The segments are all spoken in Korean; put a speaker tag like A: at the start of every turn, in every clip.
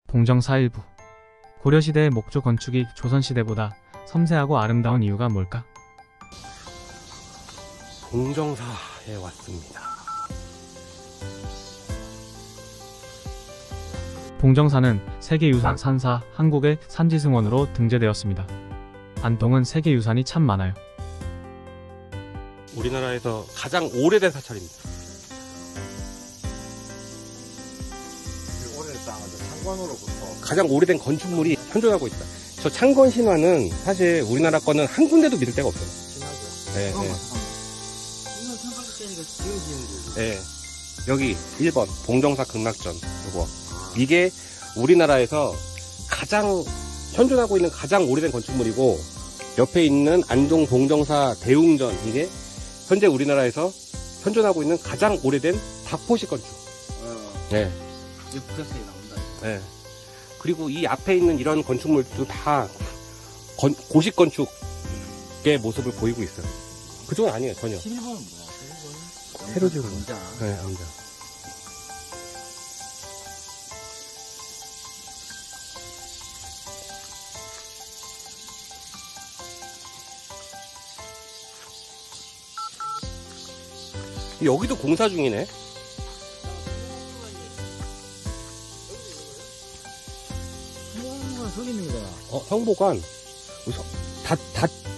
A: 봉정사 일부. 고려시대의 목조 건축이 조선시대보다 섬세하고 아름다운 이유가 뭘까?
B: 봉정사에 왔습니다.
A: 봉정사는 세계유산 산사 한국의 산지승원으로 등재되었습니다. 안동은 세계유산이 참 많아요.
B: 우리나라에서 가장 오래된 사찰입니다.
C: 창건으로부터
B: 가장 오래된 건축물이 현존하고 있다. 저 창건 신화는 사실 우리나라 거는 한 군데도 믿을 데가 없어요.
C: 신화죠.
B: 네,
C: 이건
B: 네.
C: 이거 생각했으니까 지금 지은 거지.
B: 네. 여기 1번 봉정사 극락전 이거 이게 우리나라에서 가장 현존하고 있는 가장 오래된 건축물이고 옆에 있는 안동 봉정사 대웅전 이게 현재 우리나라에서 현존하고 있는 가장 오래된 박포식 건축. 네.
C: 이게 북사스에 나온다.
B: 네. 그리고 이 앞에 있는 이런 건축물도 다 고식 건축의 모습을 보이고 있어요. 그쪽은 아니에요, 전혀.
C: 11번은 뭐야? 11번은?
B: 새로 지은
C: 남자.
B: 네, 남자. 여기도 공사 중이네.
C: 성공한 서 있는 거야.
B: 성보관.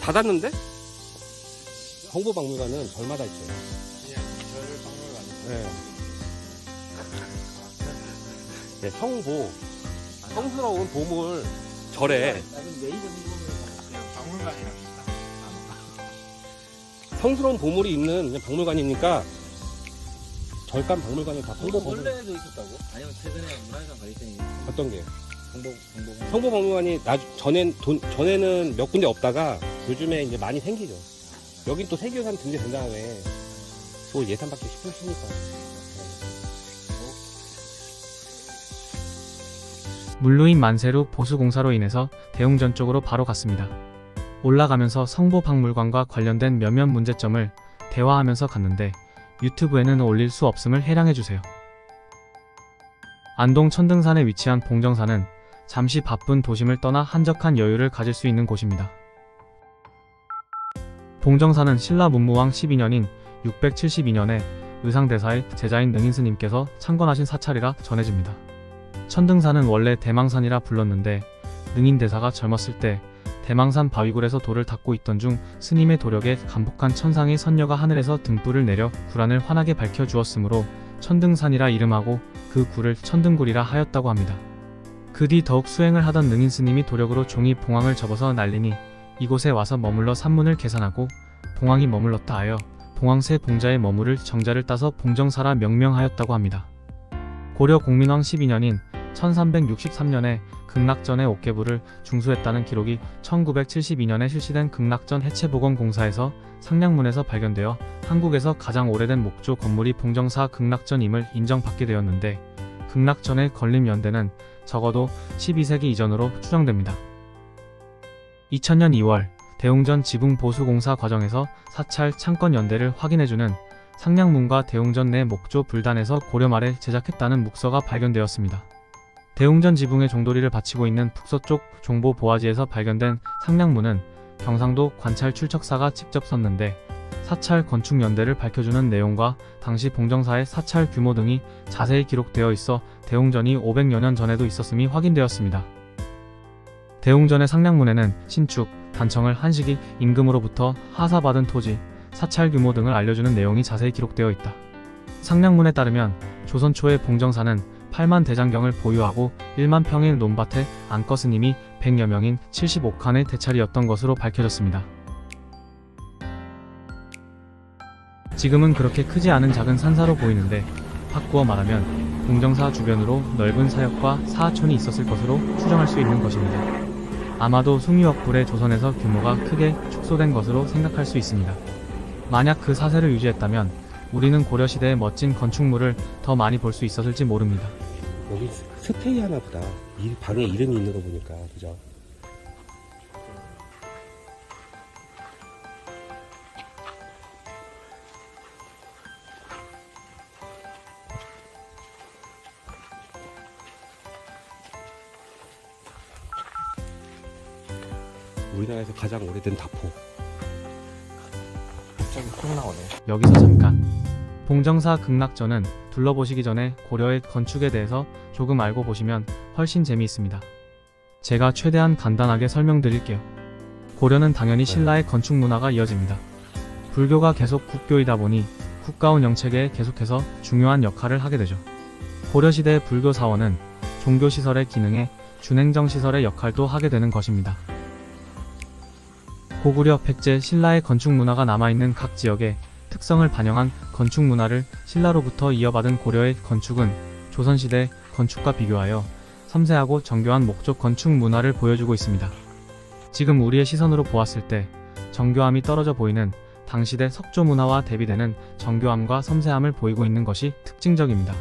B: 닫았는데? 성보박물관은 절마다 있어요.
C: 그냥 별 박물관.
B: 네. 네, 성보. 성스러운 보물 절에
C: 나는 메이저 성공은 그냥 박물관이랑 비슷하다.
B: 성스러운 보물이 있는 그냥 박물관이니까 절간 박물관을 다 성보박물관.
C: 원래도 있었다고? 아니면 최근에 문화유산 가릴 때는
B: 어떤 게?
C: 정보.
B: 성보박물관이 전에는 몇 군데 없다가 요즘에 이제 많이 생기죠. 여긴 또 세계유산 등재된 다음에 또 예산받기 쉽으니까.
A: 물루인 만세루 보수공사로 인해서 대웅전 쪽으로 바로 갔습니다. 올라가면서 성보박물관과 관련된 몇몇 문제점을 대화하면서 갔는데 유튜브에는 올릴 수 없음을 해량해주세요. 안동 천등산에 위치한 봉정사는 잠시 바쁜 도심을 떠나 한적한 여유를 가질 수 있는 곳입니다. 봉정사는 신라 문무왕 12년인 672년에 의상대사의 제자인 능인스님께서 창건하신 사찰이라 전해집니다. 천등산은 원래 대망산이라 불렀는데 능인대사가 젊었을 때 대망산 바위굴에서 돌을 닦고 있던 중 스님의 도력에 감복한 천상의 선녀가 하늘에서 등불을 내려 굴안을 환하게 밝혀주었으므로 천등산이라 이름하고 그 굴을 천등굴이라 하였다고 합니다. 그 뒤 더욱 수행을 하던 능인스님이 도력으로 종이 봉황을 접어서 날리니 이곳에 와서 머물러 산문을 계산하고 봉황이 머물렀다 하여 봉황새 봉자에 머무를 정자를 따서 봉정사라 명명하였다고 합니다. 고려 공민왕 12년인 1363년에 극락전의 옥계부를 중수했다는 기록이 1972년에 실시된 극락전 해체복원공사에서 상량문에서 발견되어 한국에서 가장 오래된 목조 건물이 봉정사 극락전임을 인정받게 되었는데 극락전의 건립 연대는 적어도 12세기 이전으로 추정됩니다. 2000년 2월 대웅전 지붕 보수공사 과정에서 사찰 창건 연대를 확인해주는 상량문과 대웅전 내 목조 불단에서 고려 말에 제작했다는 묵서가 발견되었습니다. 대웅전 지붕의 종도리를 바치고 있는 북서쪽 종보 보화지에서 발견된 상량문은 경상도 관찰 출척사가 직접 썼는데 사찰 건축 연대를 밝혀주는 내용과 당시 봉정사의 사찰 규모 등이 자세히 기록되어 있어 대웅전이 500여 년 전에도 있었음이 확인되었습니다. 대웅전의 상량문에는 신축, 단청을 한식이 임금으로부터 하사받은 토지, 사찰 규모 등을 알려주는 내용이 자세히 기록되어 있다. 상량문에 따르면 조선 초의 봉정사는 8만 대장경을 보유하고 1만 평의 논밭에 안거스님이 100여 명인 75칸의 대찰이었던 것으로 밝혀졌습니다. 지금은 그렇게 크지 않은 작은 산사로 보이는데 바꾸어 말하면 봉정사 주변으로 넓은 사역과 사하촌이 있었을 것으로 추정할 수 있는 것입니다. 아마도 숭유역불의 조선에서 규모가 크게 축소된 것으로 생각할 수 있습니다. 만약 그 사세를 유지했다면 우리는 고려시대의 멋진 건축물을 더 많이 볼 수 있었을지 모릅니다.
B: 여기 스테이 하나 보다. 이 방에 이름이 있는 거 보니까, 그죠? 우리나라에서 가장 오래된 다포.
C: 갑자기 콩 나오네.
A: 여기서 잠깐. 봉정사 극락전은 둘러보시기 전에 고려의 건축에 대해서 조금 알고 보시면 훨씬 재미있습니다. 제가 최대한 간단하게 설명드릴게요. 고려는 당연히 신라의 건축 문화가 이어집니다. 불교가 계속 국교이다 보니 국가운 영체계에 계속해서 중요한 역할을 하게 되죠. 고려시대의 불교 사원은 종교시설의 기능에 준행정시설의 역할도 하게 되는 것입니다. 고구려 백제 신라의 건축 문화가 남아있는 각 지역의 특성을 반영한 건축 문화를 신라로부터 이어받은 고려의 건축은 조선시대 건축과 비교하여 섬세하고 정교한 목조 건축 문화를 보여주고 있습니다. 지금 우리의 시선으로 보았을 때 정교함이 떨어져 보이는 당시대 석조 문화와 대비되는 정교함과 섬세함을 보이고 있는 것이 특징적입니다.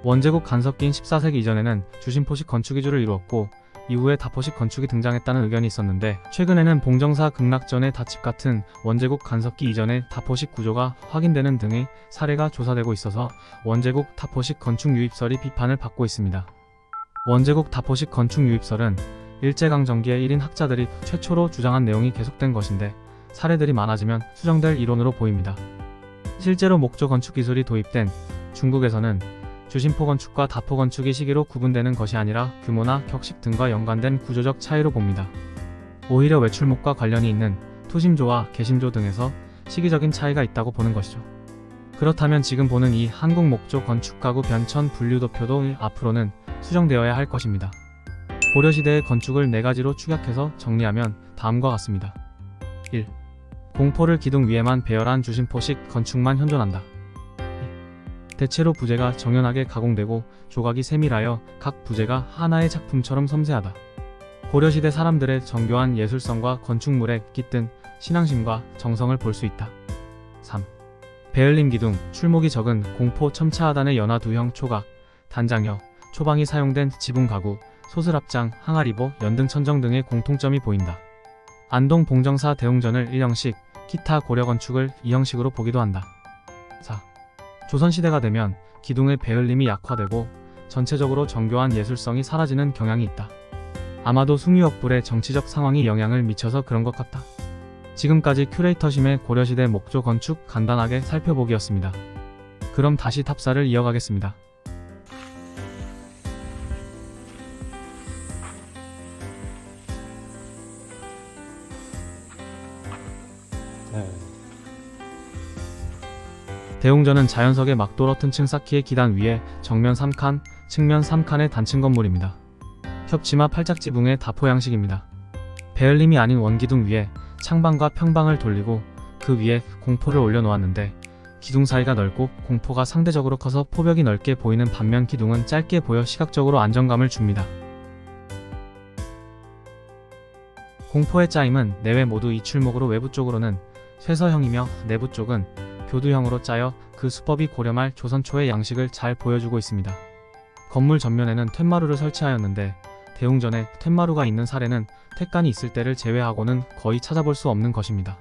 A: 원제국 간섭기인 14세기 이전에는 주심포식 건축 위주를 이루었고 이후에 다포식 건축이 등장했다는 의견이 있었는데 최근에는 봉정사 극락전의 다집 같은 원제국 간섭기 이전의 다포식 구조가 확인되는 등의 사례가 조사되고 있어서 원제국 다포식 건축 유입설이 비판을 받고 있습니다. 원제국 다포식 건축 유입설은 일제강점기의 1인 학자들이 최초로 주장한 내용이 계속된 것인데 사례들이 많아지면 수정될 이론으로 보입니다. 실제로 목조 건축 기술이 도입된 중국에서는 주심포 건축과 다포 건축이 시기로 구분되는 것이 아니라 규모나 격식 등과 연관된 구조적 차이로 봅니다. 오히려 외출목과 관련이 있는 투심조와 개심조 등에서 시기적인 차이가 있다고 보는 것이죠. 그렇다면 지금 보는 이 한국 목조 건축 가구 변천 분류도표도 앞으로는 수정되어야 할 것입니다. 고려시대의 건축을 4가지로 축약해서 정리하면 다음과 같습니다. 1. 공포를 기둥 위에만 배열한 주심포식 건축만 현존한다. 2. 대체로 부재가 정연하게 가공되고 조각이 세밀하여 각 부재가 하나의 작품처럼 섬세하다. 고려시대 사람들의 정교한 예술성과 건축물에 깃든 신앙심과 정성을 볼 수 있다. 3. 배열림 기둥, 출목이 적은 공포 첨차하단의 연화 두형 초각, 단장형, 초방이 사용된 지붕 가구, 소슬압장, 항아리보, 연등 천정 등의 공통점이 보인다. 안동 봉정사 대웅전을 1형식, 기타 고려 건축을 2형식으로 보기도 한다. 4. 조선시대가 되면 기둥의 배열림이 약화되고 전체적으로 정교한 예술성이 사라지는 경향이 있다. 아마도 숭유역불의 정치적 상황이 영향을 미쳐서 그런 것 같다. 지금까지 큐레이터심의 고려시대 목조 건축 간단하게 살펴보기였습니다. 그럼 다시 탑사를 이어가겠습니다. 대웅전은 자연석의 막도러 튼층 쌓기의 기단 위에 정면 3칸, 측면 3칸의 단층 건물입니다. 협치마 팔짝지붕의 다포 양식입니다. 배열림이 아닌 원기둥 위에 창방과 평방을 돌리고 그 위에 공포를 올려놓았는데 기둥 사이가 넓고 공포가 상대적으로 커서 포벽이 넓게 보이는 반면 기둥은 짧게 보여 시각적으로 안정감을 줍니다. 공포의 짜임은 내외 모두 이출목으로 외부 쪽으로는 쇠서형이며 내부 쪽은 교두형으로 짜여 그 수법이 고려말 조선 초의 양식을 잘 보여주고 있습니다. 건물 전면에는 툇마루를 설치하였는데 대웅전에 툇마루가 있는 사례는 택간이 있을 때를 제외하고는 거의 찾아볼 수 없는 것입니다.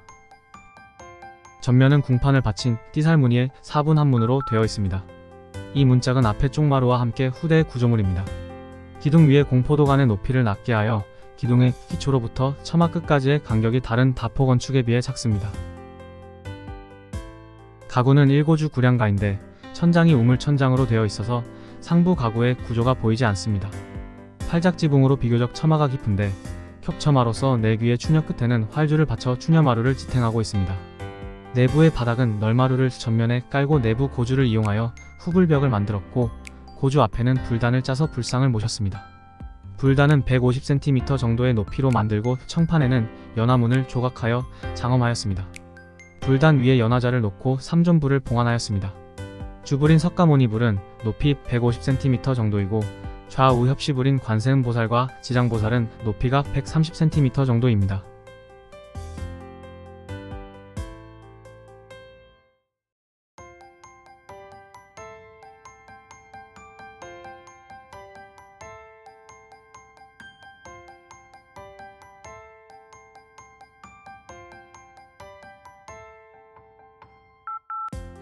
A: 전면은 궁판을 받친 띠살무늬의 4분 한문으로 되어 있습니다. 이 문짝은 앞에 쪽마루와 함께 후대의 구조물입니다. 기둥 위에 공포도간의 높이를 낮게 하여 기둥의 기초로부터 처마 끝까지의 간격이 다른 다포 건축에 비해 작습니다. 가구는 1고주 구량가인데 천장이 우물천장으로 되어 있어서 상부 가구의 구조가 보이지 않습니다. 팔작지붕으로 비교적 처마가 깊은데 겹처마로서 내귀의 추녀 끝에는 활주를 받쳐 추녀마루를 지탱하고 있습니다. 내부의 바닥은 널마루를 전면에 깔고 내부 고주를 이용하여 후불벽을 만들었고 고주 앞에는 불단을 짜서 불상을 모셨습니다. 불단은 150cm 정도의 높이로 만들고 청판에는 연화문을 조각하여 장엄하였습니다. 불단 위에 연화자를 놓고 3존불을 봉안하였습니다. 주불인 석가모니불은 높이 150cm 정도이고 좌우 협시불인 관세음보살과 지장보살은 높이가 130cm 정도입니다.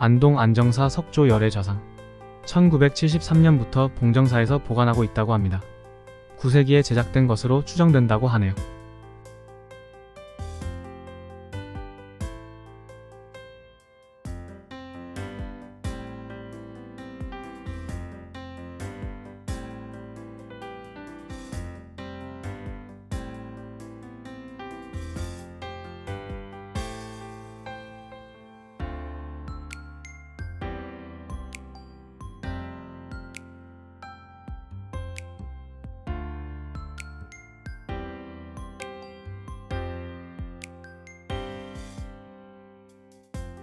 A: 안동 안정사 석조 열애좌상 1973년부터 봉정사에서 보관하고 있다고 합니다. 9세기에 제작된 것으로 추정된다고 하네요.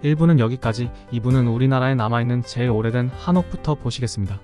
A: 1부는 여기까지, 2부는 우리나라에 남아있는 제일 오래된 한옥부터 보시겠습니다.